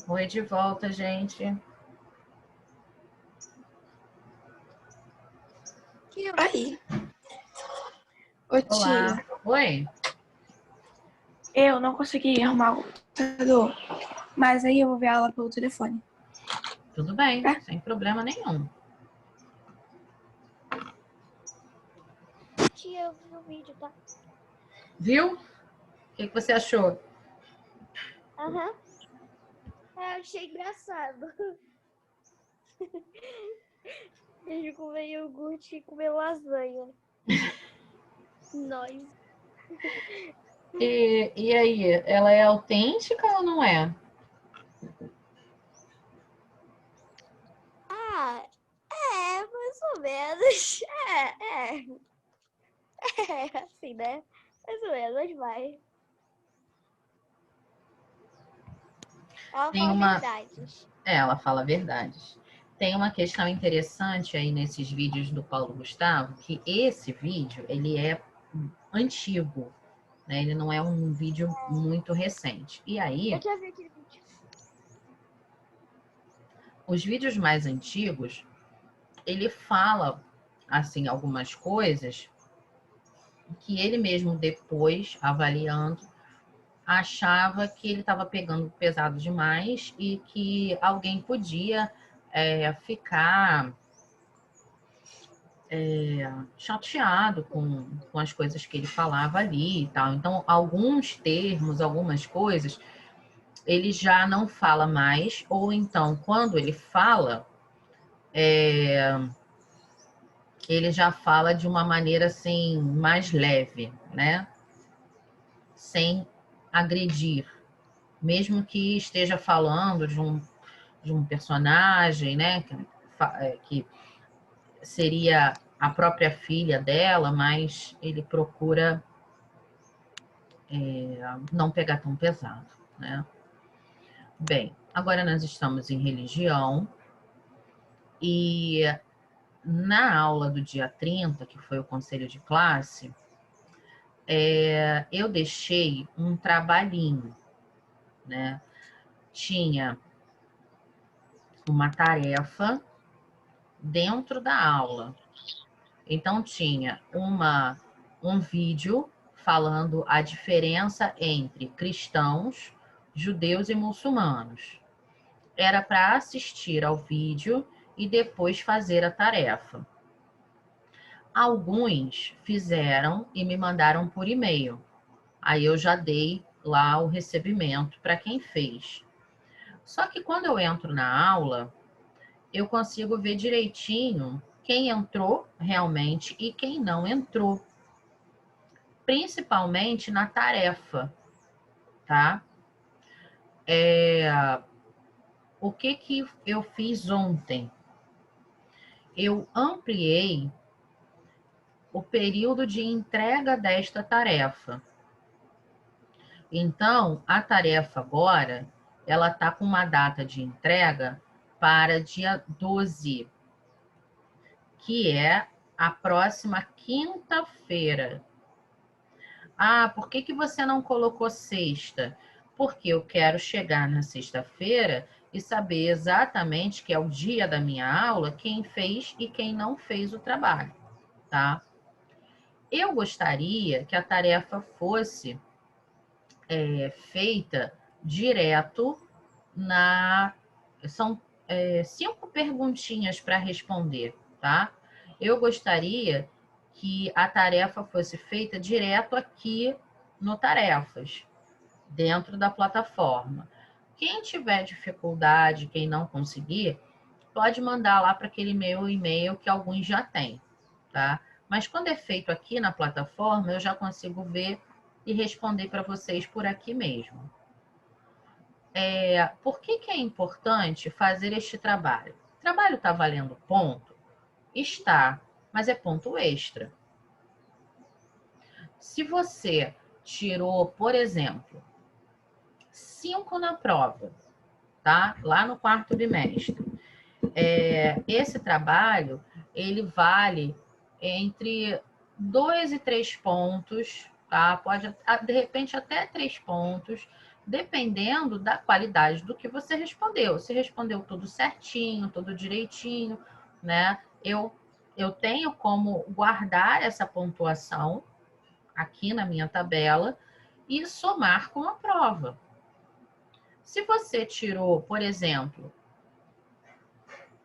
Oi, de volta, gente. Aí. Ô, Olá. tia, Oi? eu não consegui arrumar o computador, mas aí eu vou ver ela pelo telefone. Tudo bem, Tá? sem problema nenhum. Tia, eu vi o vídeo, tá? Viu? O que você achou? Aham. Eu achei engraçado. Deixa eu comer iogurte e comer lasanha. Nós. E aí, ela é autêntica ou não é? Ah, mais ou menos. É, assim, né? Mais ou menos, mas vai. Ela Tem fala uma... verdades. ela fala verdades. Tem uma questão interessante aí nesses vídeos do Paulo Gustavo, que esse vídeo, ele é antigo, né? Ele não é um vídeo muito recente. E aí, Eu já vi aquele vídeo. os vídeos mais antigos, ele fala, assim, algumas coisas que ele mesmo depois, avaliando, achava que ele estava pegando pesado demais e que alguém podia ficar chateado com as coisas que ele falava ali e tal. Então, alguns termos, algumas coisas, ele já não fala mais, ou então, quando ele fala, ele já fala de uma maneira assim, mais leve, né? Sem agredir. Mesmo que esteja falando de um personagem, né, que seria a própria filha dela, mas ele procura não pegar tão pesado, né? Bem, agora nós estamos em religião e na aula do dia 30, que foi o conselho de classe, eu deixei um trabalhinho, né? Tinha uma tarefa dentro da aula. Então tinha um vídeo falando a diferença entre cristãos, judeus e muçulmanos. Era para assistir ao vídeo e depois fazer a tarefa. Alguns fizeram e me mandaram por e-mail. Aí eu já dei lá o recebimento para quem fez. Só que quando eu entro na aula, eu consigo ver direitinho quem entrou realmente e quem não entrou, principalmente na tarefa, tá? O que eu fiz ontem? Eu ampliei o período de entrega desta tarefa. Então, a tarefa agora, ela está com uma data de entrega para dia 12, que é a próxima quinta-feira. Ah, por que você não colocou sexta? Porque eu quero chegar na sexta-feira e saber exatamente, que é o dia da minha aula, quem fez e quem não fez o trabalho, tá? Eu gostaria que a tarefa fosse feita direto na... São 5 perguntinhas para responder, tá? Eu gostaria que a tarefa fosse feita direto aqui no Tarefas, dentro da plataforma. Quem tiver dificuldade, quem não conseguir, pode mandar lá para aquele meu e-mail que alguns já têm, tá? Mas quando é feito aqui na plataforma, eu já consigo ver e responder para vocês por aqui mesmo. Por que é importante fazer este trabalho? O trabalho está valendo ponto? Está, mas é ponto extra. Se você tirou, por exemplo, 5 na prova, tá? Lá no quarto bimestre, esse trabalho, ele vale entre 2 e 3 pontos, tá? Pode, de repente, até 3 pontos, dependendo da qualidade do que você respondeu. Se respondeu tudo certinho, tudo direitinho, né? Eu tenho como guardar essa pontuação aqui na minha tabela e somar com a prova. Se você tirou, por exemplo,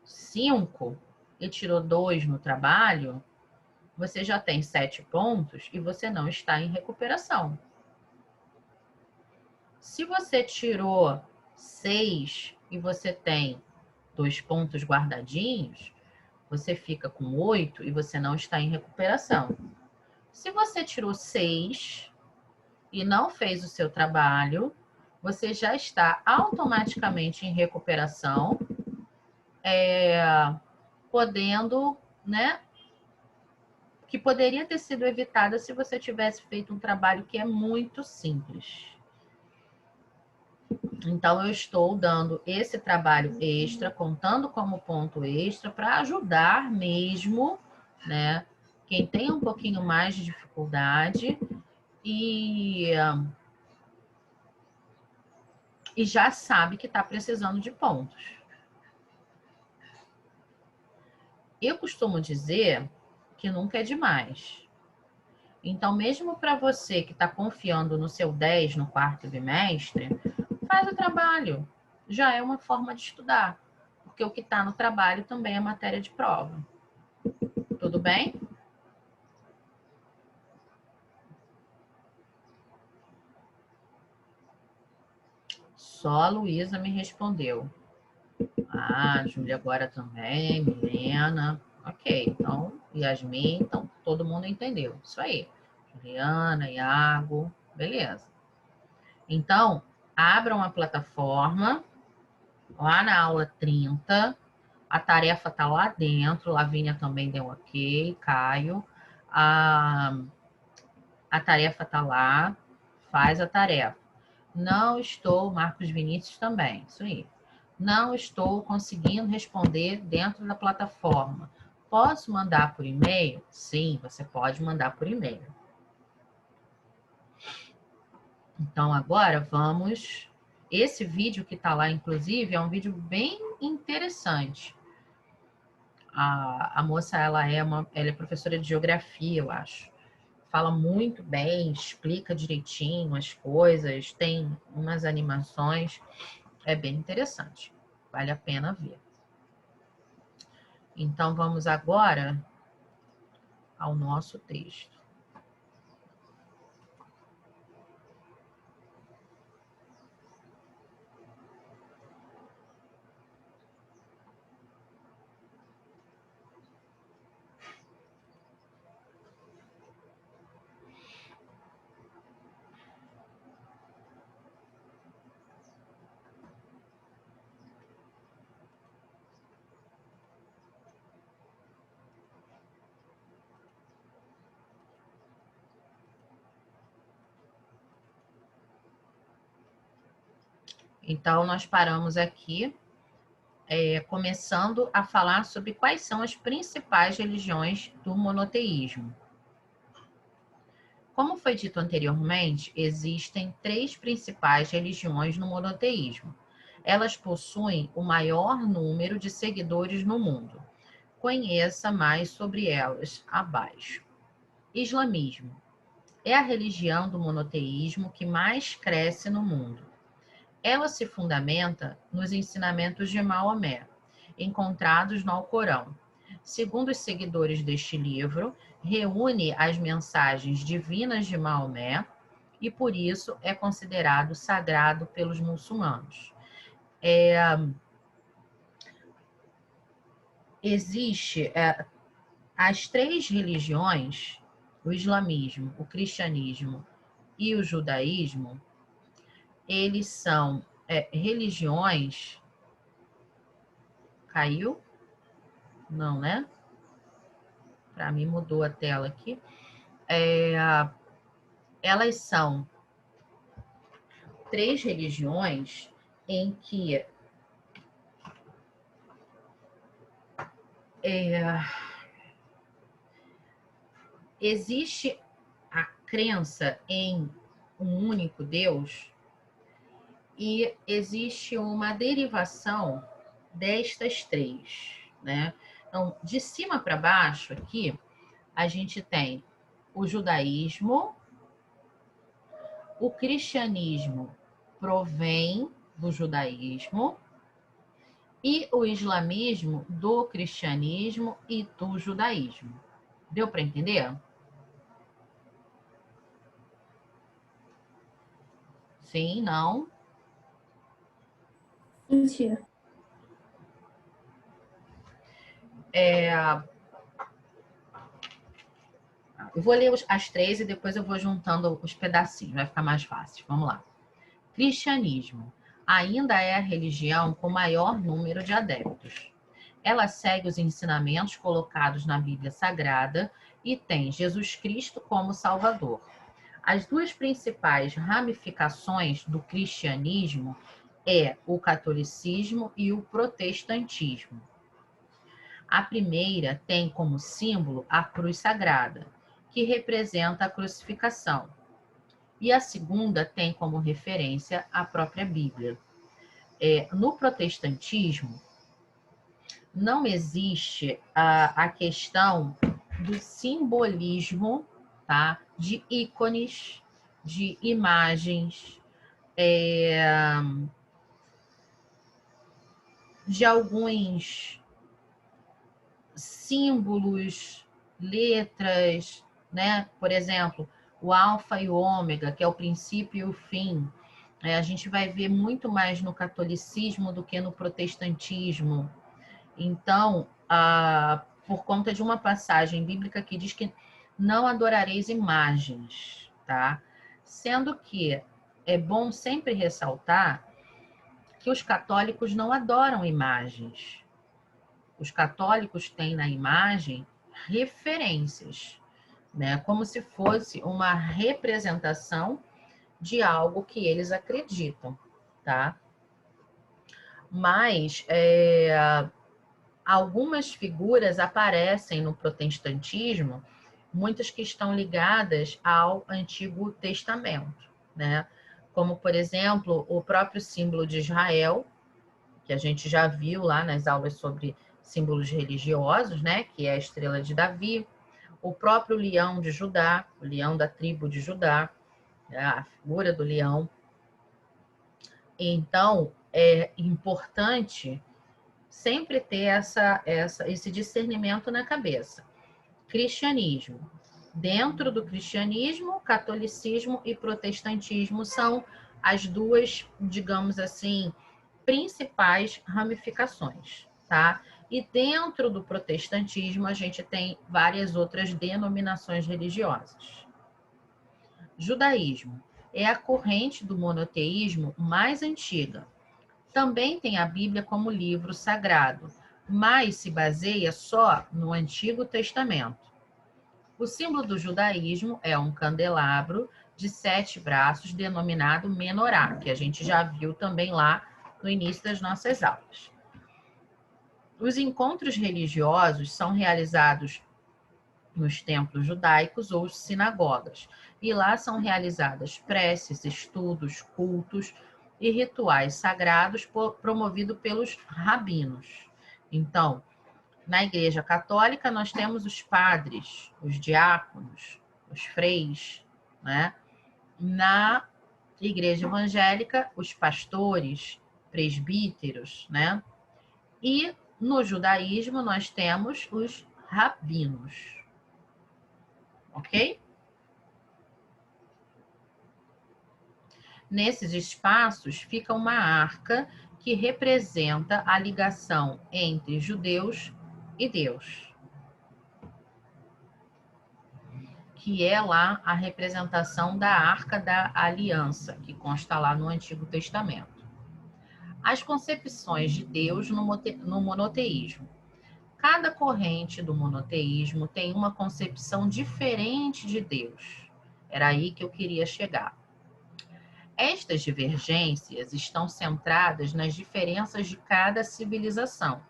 5 e tirou 2 no trabalho, você já tem 7 pontos e você não está em recuperação. Se você tirou 6 e você tem 2 pontos guardadinhos, você fica com 8 e você não está em recuperação. Se você tirou 6 e não fez o seu trabalho, você já está automaticamente em recuperação, podendo, né? Que poderia ter sido evitada se você tivesse feito um trabalho que é muito simples. Então, eu estou dando esse trabalho extra, contando como ponto extra, para ajudar mesmo, né, quem tem um pouquinho mais de dificuldade e já sabe que está precisando de pontos. Eu costumo dizer que nunca é demais. Então, mesmo para você que está confiando no seu 10 no quarto bimestre, faz o trabalho. Já é uma forma de estudar. Porque o que está no trabalho também é matéria de prova. Tudo bem? Só a Luísa me respondeu. Ah, Júlia agora também, Milena. Ok, então, Yasmin, então todo mundo entendeu. Isso aí. Juliana, Iago, beleza. Então, abram a plataforma, lá na aula 30, a tarefa está lá dentro, Lavínia também deu ok, Caio. A tarefa está lá, faz a tarefa. Não estou, Marcos Vinícius também, isso aí. Não estou conseguindo responder dentro da plataforma. Posso mandar por e-mail? Sim, você pode mandar por e-mail. Então, agora vamos... Esse vídeo que está lá, inclusive, é um vídeo bem interessante. A moça, ela é professora de geografia, eu acho. Fala muito bem, explica direitinho as coisas, tem umas animações, é bem interessante, vale a pena ver. Então, vamos agora ao nosso texto. Então, nós paramos aqui, começando a falar sobre quais são as principais religiões do monoteísmo. Como foi dito anteriormente, existem 3 principais religiões no monoteísmo. Elas possuem o maior número de seguidores no mundo. Conheça mais sobre elas abaixo. Islamismo é a religião do monoteísmo que mais cresce no mundo. Ela se fundamenta nos ensinamentos de Maomé, encontrados no Alcorão. Segundo os seguidores deste livro, reúne as mensagens divinas de Maomé e, por isso, é considerado sagrado pelos muçulmanos. Existe as 3 religiões, o islamismo, o cristianismo e o judaísmo, eles são religiões... Caiu? Não, né? Para mim mudou a tela aqui. Elas são 3 religiões em que existe a crença em um único Deus, e existe uma derivação destas três, né? Então, de cima para baixo aqui, a gente tem o judaísmo, o cristianismo provém do judaísmo e o islamismo do cristianismo e do judaísmo. Deu para entender? Sim, não? Mentira. Eu vou ler as três e depois eu vou juntando os pedacinhos, vai ficar mais fácil. Vamos lá. Cristianismo ainda é a religião com maior número de adeptos. Ela segue os ensinamentos colocados na Bíblia Sagrada e tem Jesus Cristo como Salvador. As duas principais ramificações do cristianismo é o catolicismo e o protestantismo. A primeira tem como símbolo a cruz sagrada, que representa a crucificação. E a segunda tem como referência a própria Bíblia. No protestantismo, não existe a questão do simbolismo, tá? De ícones, de imagens, de alguns símbolos, letras, né? Por exemplo, o alfa e o ômega, que é o princípio e o fim. A gente vai ver muito mais no catolicismo do que no protestantismo. Então, por conta de uma passagem bíblica que diz que não adorareis imagens, tá? Sendo que é bom sempre ressaltar que os católicos não adoram imagens. Os católicos têm na imagem referências, né? Como se fosse uma representação de algo que eles acreditam, tá? Mas algumas figuras aparecem no protestantismo, muitas que estão ligadas ao Antigo Testamento, né? Como, por exemplo, o próprio símbolo de Israel, que a gente já viu lá nas aulas sobre símbolos religiosos, né? Que é a estrela de Davi, o próprio leão de Judá, o leão da tribo de Judá, a figura do leão. Então, é importante sempre ter esse discernimento na cabeça. Cristianismo. Dentro do cristianismo, catolicismo e protestantismo são as duas, digamos assim, principais ramificações, tá? E dentro do protestantismo, a gente tem várias outras denominações religiosas. Judaísmo é a corrente do monoteísmo mais antiga. Também tem a Bíblia como livro sagrado, mas se baseia só no Antigo Testamento. O símbolo do judaísmo é um candelabro de 7 braços, denominado menorá, que a gente já viu também lá no início das nossas aulas. Os encontros religiosos são realizados nos templos judaicos ou sinagogas, e lá são realizadas preces, estudos, cultos e rituais sagrados promovidos pelos rabinos. Então, na Igreja Católica, nós temos os padres, os diáconos, os freis, né? Na Igreja Evangélica, os pastores, presbíteros, né? E no judaísmo, nós temos os rabinos. Ok? Nesses espaços fica uma arca que representa a ligação entre judeus e Deus, que é lá a representação da Arca da Aliança, que consta lá no Antigo Testamento. As concepções de Deus no monoteísmo. Cada corrente do monoteísmo tem uma concepção diferente de Deus. Era aí que eu queria chegar. Estas divergências estão centradas nas diferenças de cada civilização.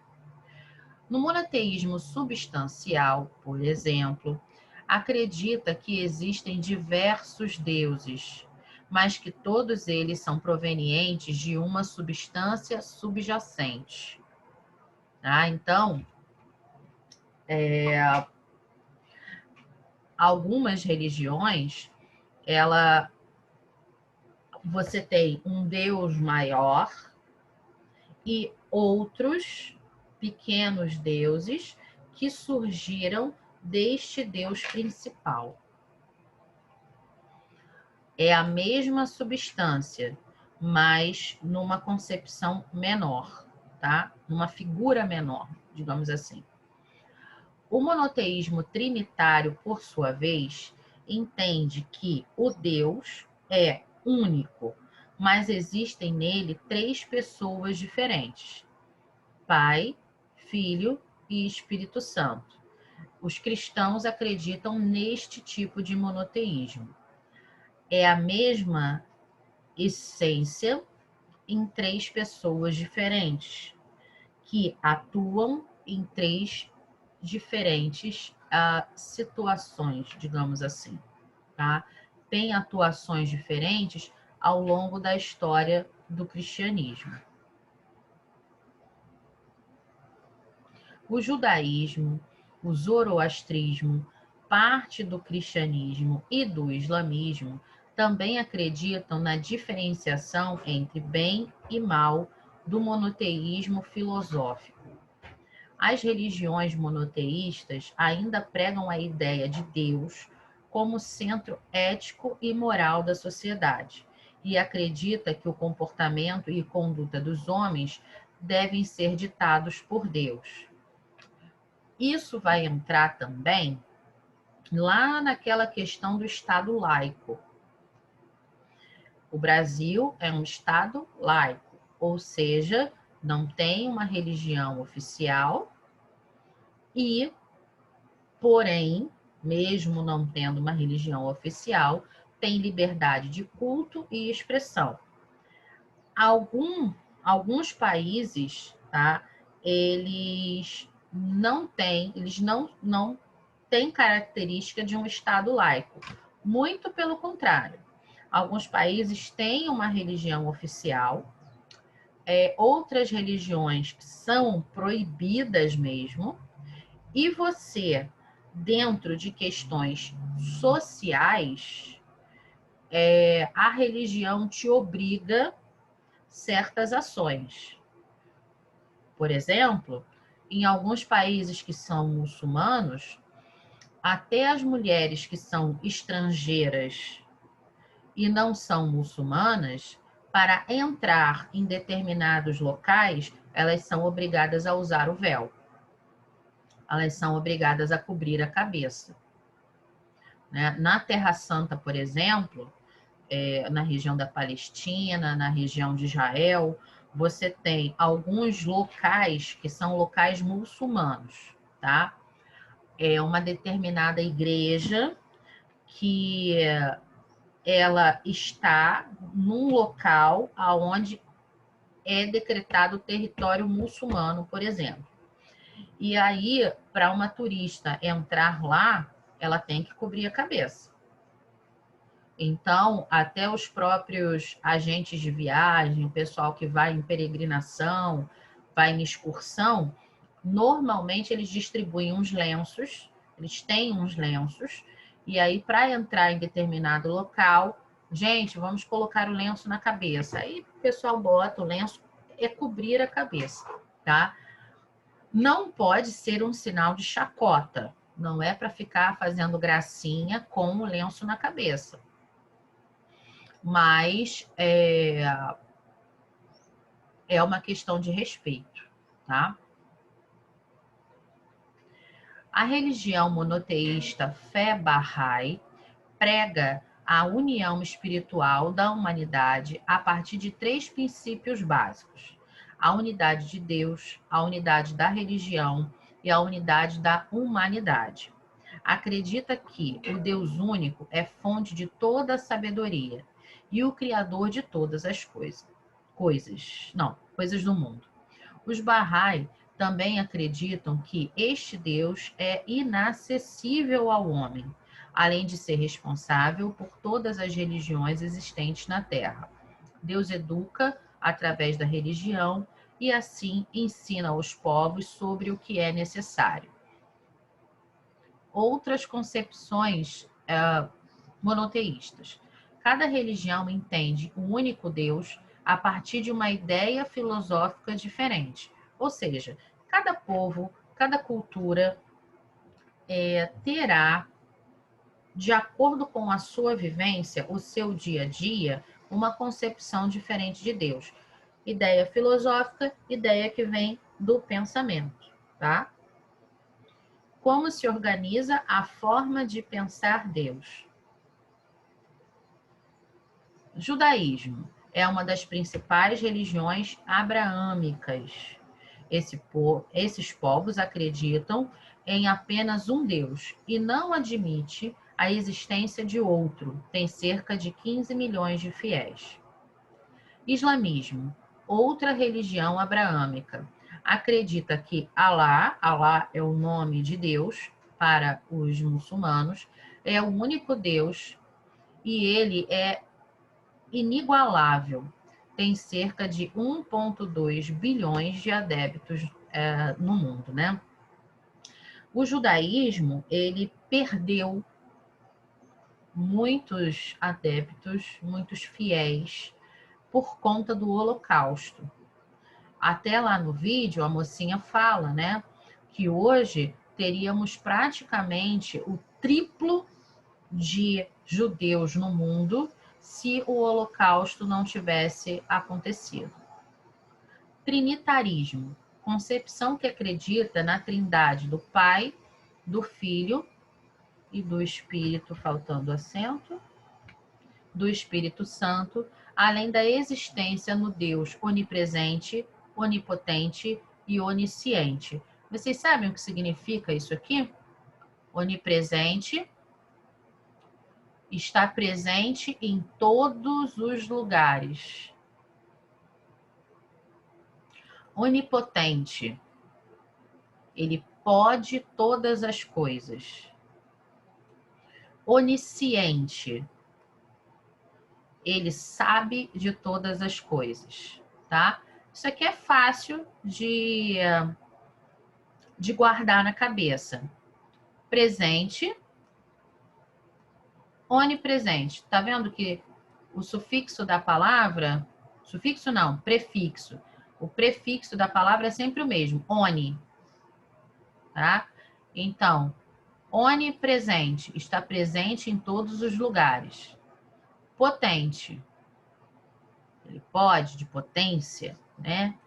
No monoteísmo substancial, por exemplo, acredita que existem diversos deuses, mas que todos eles são provenientes de uma substância subjacente. Tá? Então, algumas religiões, você tem um Deus maior e outros pequenos deuses que surgiram deste Deus principal. É a mesma substância, mas numa concepção menor, tá? Numa figura menor, digamos assim. O monoteísmo trinitário, por sua vez, entende que o Deus é único, mas existem nele 3 pessoas diferentes: Pai, Filho e Espírito Santo. Os cristãos acreditam neste tipo de monoteísmo. É a mesma essência em 3 pessoas diferentes, que atuam em 3 diferentes situações, digamos assim, tá? Tem atuações diferentes ao longo da história do cristianismo. O judaísmo, o zoroastrismo, parte do cristianismo e do islamismo também acreditam na diferenciação entre bem e mal do monoteísmo filosófico. As religiões monoteístas ainda pregam a ideia de Deus como centro ético e moral da sociedade e acredita que o comportamento e conduta dos homens devem ser ditados por Deus. Isso vai entrar também lá naquela questão do Estado laico. O Brasil é um Estado laico, ou seja, não tem uma religião oficial e, porém, mesmo não tendo uma religião oficial, tem liberdade de culto e expressão. Alguns países, tá, eles não têm característica de um Estado laico. Muito pelo contrário. Alguns países têm uma religião oficial, outras religiões são proibidas mesmo, e você, dentro de questões sociais, a religião te obriga certas ações. Por exemplo, em alguns países que são muçulmanos, até as mulheres que são estrangeiras e não são muçulmanas, para entrar em determinados locais, elas são obrigadas a usar o véu. Elas são obrigadas a cobrir a cabeça. Na Terra Santa, por exemplo, na região da Palestina, na região de Israel, você tem alguns locais que são locais muçulmanos, tá? É uma determinada igreja que ela está num local onde é decretado território muçulmano, por exemplo. E aí, para uma turista entrar lá, ela tem que cobrir a cabeça. Então, até os próprios agentes de viagem, o pessoal que vai em peregrinação, vai em excursão, normalmente eles distribuem uns lenços, eles têm uns lenços, e aí para entrar em determinado local, gente, vamos colocar o lenço na cabeça. Aí o pessoal bota o lenço, é cobrir a cabeça, tá? Não pode ser um sinal de chacota, não é para ficar fazendo gracinha com o lenço na cabeça. Mas é uma questão de respeito, tá? A religião monoteísta Fé Bahá'í prega a união espiritual da humanidade a partir de 3 princípios básicos: a unidade de Deus, a unidade da religião e a unidade da humanidade. Acredita que o Deus único é fonte de toda a sabedoria e o criador de todas as coisas do mundo. Os Bahá'í também acreditam que este Deus é inacessível ao homem, além de ser responsável por todas as religiões existentes na Terra. Deus educa através da religião e assim ensina aos povos sobre o que é necessário. Outras concepções monoteístas. Cada religião entende um único Deus a partir de uma ideia filosófica diferente. Ou seja, cada povo, cada cultura terá, de acordo com a sua vivência, o seu dia a dia, uma concepção diferente de Deus. Ideia filosófica, ideia que vem do pensamento, tá? Como se organiza a forma de pensar Deus? Judaísmo é uma das principais religiões abraâmicas. Esses povos acreditam em apenas um Deus e não admite a existência de outro. Tem cerca de 15 milhões de fiéis. Islamismo, outra religião abraâmica, acredita que Alá é o nome de Deus para os muçulmanos, é o único Deus e ele é inigualável. Tem cerca de 1,2 bilhões de adeptos no mundo, né? O judaísmo, ele perdeu muitos adeptos, muitos fiéis, por conta do Holocausto. Até lá no vídeo, a mocinha fala, né, que hoje teríamos praticamente o triplo de judeus no mundo se o Holocausto não tivesse acontecido. Trinitarismo, concepção que acredita na trindade do Pai, do Filho e do Espírito, faltando acento, do Espírito Santo, além da existência no Deus onipresente, onipotente e onisciente. Vocês sabem o que significa isso aqui? Onipresente, está presente em todos os lugares. Onipotente, ele pode todas as coisas. Onisciente, ele sabe de todas as coisas, tá? Isso aqui é fácil de guardar na cabeça. Presente, onipresente. Tá vendo que o sufixo da palavra, sufixo não, prefixo. O prefixo da palavra é sempre o mesmo, oni, tá? Então, onipresente, está presente em todos os lugares. Potente, ele pode, de potência, né?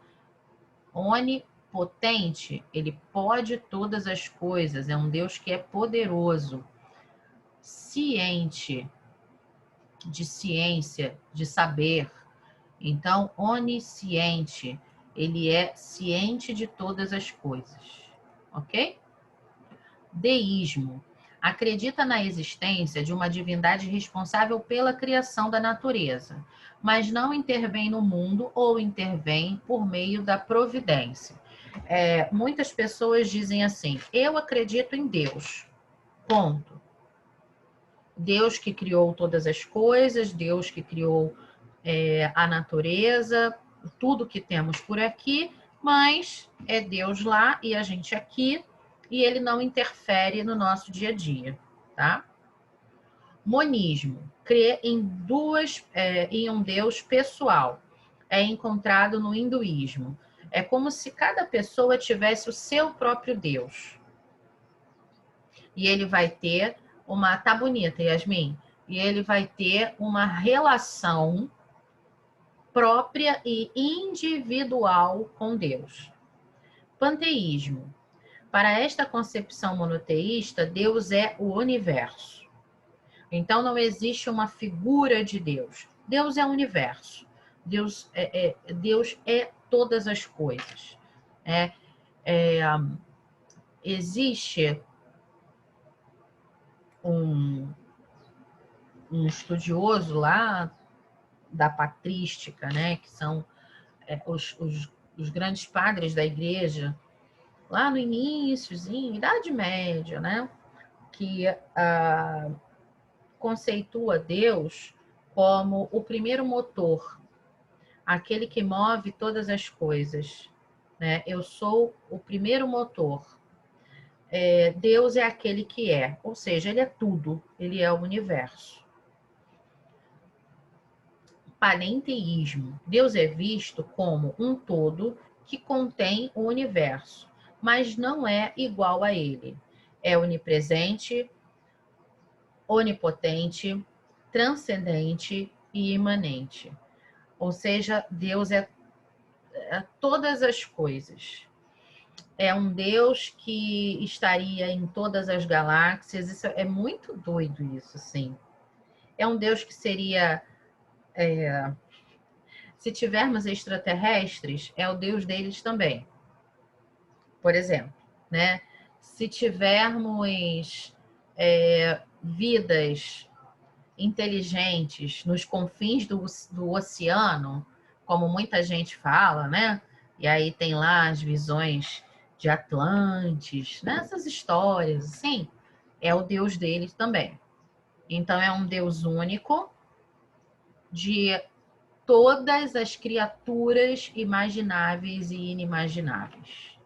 Onipotente, ele pode todas as coisas, é um Deus que é poderoso. Ciente, de ciência, de saber. Então, onisciente, ele é ciente de todas as coisas, ok? Deísmo, acredita na existência de uma divindade responsável pela criação da natureza, mas não intervém no mundo ou intervém por meio da providência. Muitas pessoas dizem assim, eu acredito em Deus, ponto. Deus que criou todas as coisas, Deus que criou a natureza, tudo que temos por aqui, mas é Deus lá e a gente aqui, e ele não interfere no nosso dia a dia, tá? Monismo, crê em um Deus pessoal, é encontrado no hinduísmo. É como se cada pessoa tivesse o seu próprio Deus. E ele vai ter tá bonita, Yasmin, e ele vai ter uma relação própria e individual com Deus. Panteísmo. Para esta concepção monoteísta, Deus é o universo. Então, não existe uma figura de Deus. Deus é o universo. Deus é todas as coisas. Existe um estudioso lá da patrística, né, que são os grandes padres da igreja, lá no iníciozinho, Idade Média, né, que conceitua Deus como o primeiro motor, aquele que move todas as coisas, né? Eu sou o primeiro motor. Deus é aquele que é, ou seja, ele é tudo, ele é o universo. Panenteísmo. Deus é visto como um todo que contém o universo, mas não é igual a ele. É onipresente, onipotente, transcendente e imanente. Ou seja, Deus é todas as coisas. É um Deus que estaria em todas as galáxias. Isso é muito doido, isso, sim. É um Deus que seria... se tivermos extraterrestres, é o Deus deles também. Por exemplo, né? Se tivermos vidas inteligentes nos confins do oceano, como muita gente fala, né? E aí tem lá as visões de Atlantes, nessas histórias, assim, é o Deus deles também. Então é um Deus único de todas as criaturas imagináveis e inimagináveis.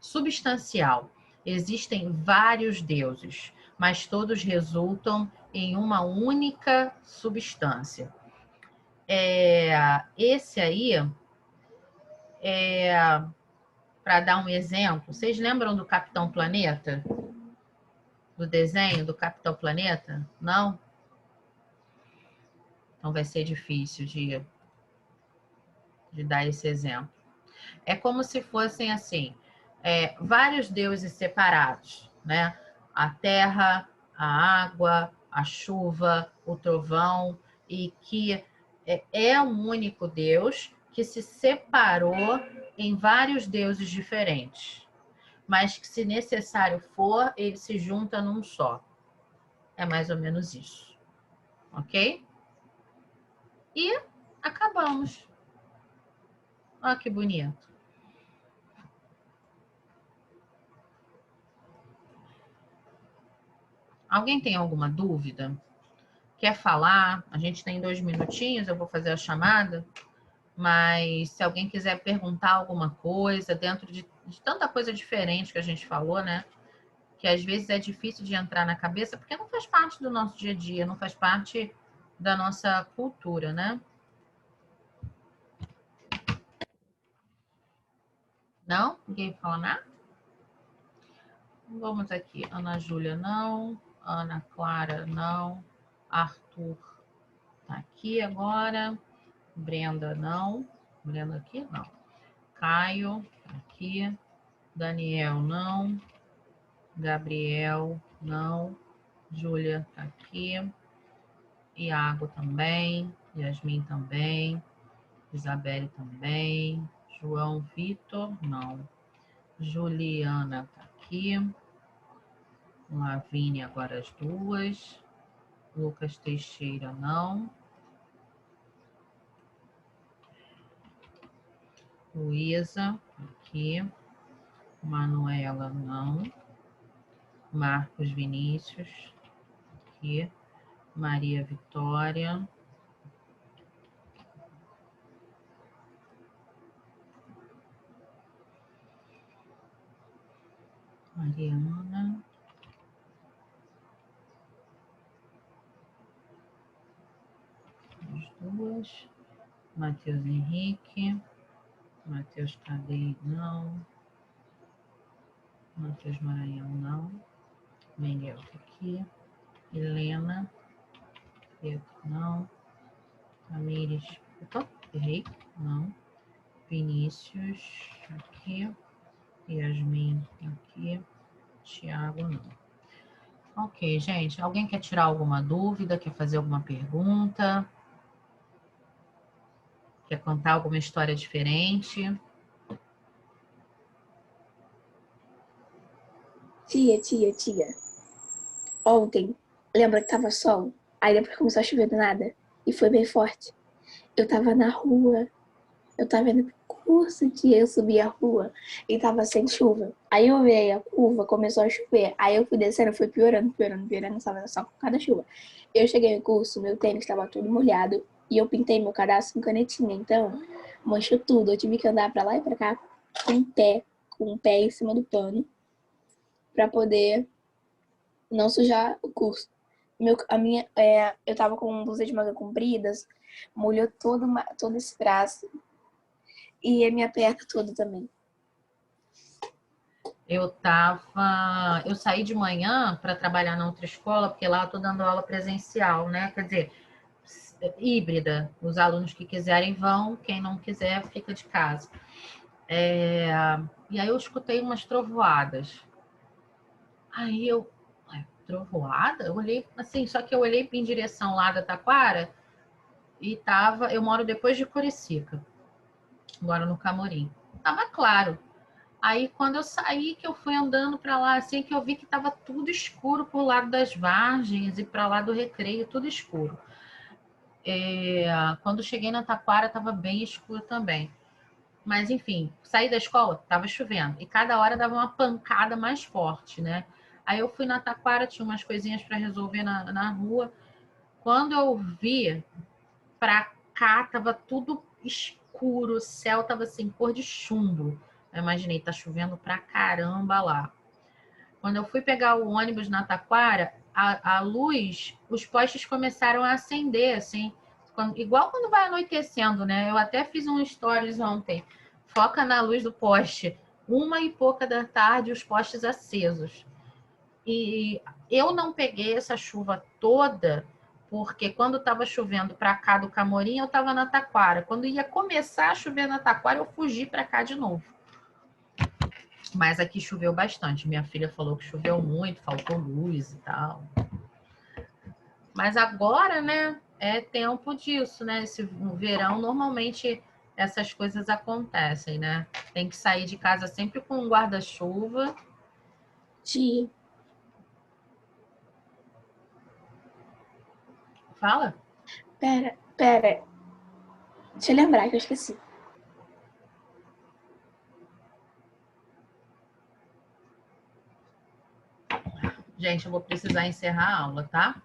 Substancial. Existem vários deuses, mas todos resultam em uma única substância. Esse aí, para dar um exemplo, vocês lembram do Capitão Planeta? Do desenho do Capitão Planeta? Não? Então vai ser difícil de dar esse exemplo. É como se fossem assim, vários deuses separados, né? A terra, a água, a chuva, o trovão, e que é um único Deus que se separou em vários deuses diferentes, mas que, se necessário for, ele se junta num só. É mais ou menos isso. Ok? E acabamos. Olha que bonito. Alguém tem alguma dúvida? Quer falar? A gente tem 2 minutinhos, eu vou fazer a chamada. Mas se alguém quiser perguntar alguma coisa dentro de tanta coisa diferente que a gente falou, né? Que às vezes é difícil de entrar na cabeça, porque não faz parte do nosso dia a dia, não faz parte da nossa cultura, né? Não? Ninguém fala nada? Vamos aqui. Ana Júlia, não. Ana Clara, não. Arthur tá aqui agora. Brenda, não. Brenda aqui, não. Caio, aqui. Daniel, não. Gabriel, não. Júlia tá aqui. Iago também. Yasmin também. Isabelle também. João Vitor, não. Juliana tá aqui. Lavínia, agora as 2. Lucas Teixeira, não. Luísa, aqui. Manuela, não. Marcos Vinícius, aqui. Maria Vitória. Mariana. As 2. Matheus Henrique. Matheus Tadei, não. Matheus Maranhão, não. Miguel tá aqui. Helena. Pedro, não. Tamires. Opa, errei. Não. Vinícius, aqui. Yasmin, aqui. Tiago, não. Ok, gente. Alguém quer tirar alguma dúvida? Quer fazer alguma pergunta? Quer contar alguma história diferente? Tia. Ontem, lembra que tava sol? Aí depois começou a chover do nada. E foi bem forte. Eu tava na rua. Eu tava indo curso, tia, eu subi a rua e tava sem chuva. Aí eu olhei a curva, começou a chover. Aí eu fui descendo, foi piorando, tava só com cada chuva. Eu cheguei no curso, meu tênis tava todo molhado e eu pintei meu cadastro com canetinha. Então, manchou tudo. Eu tive que andar pra lá e pra cá com o pé em cima do pano pra poder não sujar o curso. Eu tava com blusa de manga compridas, molhou todo esse braço e a minha perna toda também. Eu saí de manhã para trabalhar na outra escola, porque lá eu tô dando aula presencial, né? Quer dizer, híbrida. Os alunos que quiserem vão, quem não quiser fica de casa. E aí eu escutei umas trovoadas. Aí trovoada? Eu olhei assim, só que eu olhei em direção lá da Taquara e eu moro depois de Curicica, moro no Camorim. Tava claro. Aí quando eu saí, que eu fui andando para lá, assim, que eu vi que tava tudo escuro por lado das Vargens e para lá do Recreio, tudo escuro. Quando cheguei na Taquara, tava bem escuro também. Mas, enfim, saí da escola, tava chovendo. E cada hora dava uma pancada mais forte, né? Aí eu fui na Taquara, tinha umas coisinhas para resolver na rua. Quando eu vi pra cá, tava tudo escuro, o céu tava assim, cor de chumbo. Eu imaginei, tá chovendo pra caramba lá. Quando eu fui pegar o ônibus na Taquara, a luz, os postes começaram a acender, assim, igual quando vai anoitecendo, né? Eu até fiz um stories ontem. Foca na luz do poste. 1h pouca da tarde, os postes acesos. E eu não peguei essa chuva toda, porque quando estava chovendo para cá do Camorim, eu estava na Taquara. Quando ia começar a chover na Taquara, eu fugi para cá de novo. Mas aqui choveu bastante. Minha filha falou que choveu muito, faltou luz e tal. Mas agora, né, é tempo disso, né? No verão, normalmente essas coisas acontecem, né? Tem que sair de casa sempre com um guarda-chuva. Tia, Fala? pera. Deixa eu lembrar que eu esqueci. Gente, eu vou precisar encerrar a aula, tá?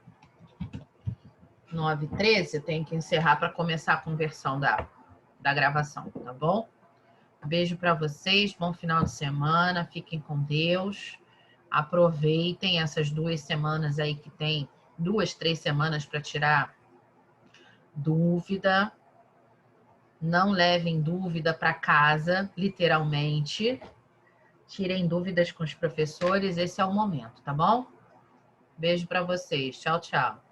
9h13, eu tenho que encerrar para começar a conversão da gravação, tá bom? Beijo para vocês, bom final de semana, fiquem com Deus. Aproveitem essas 2 semanas aí que tem, 2, 3 semanas para tirar dúvida. Não levem dúvida para casa, literalmente. Tirem dúvidas com os professores, esse é o momento, tá bom? Beijo para vocês. Tchau, tchau.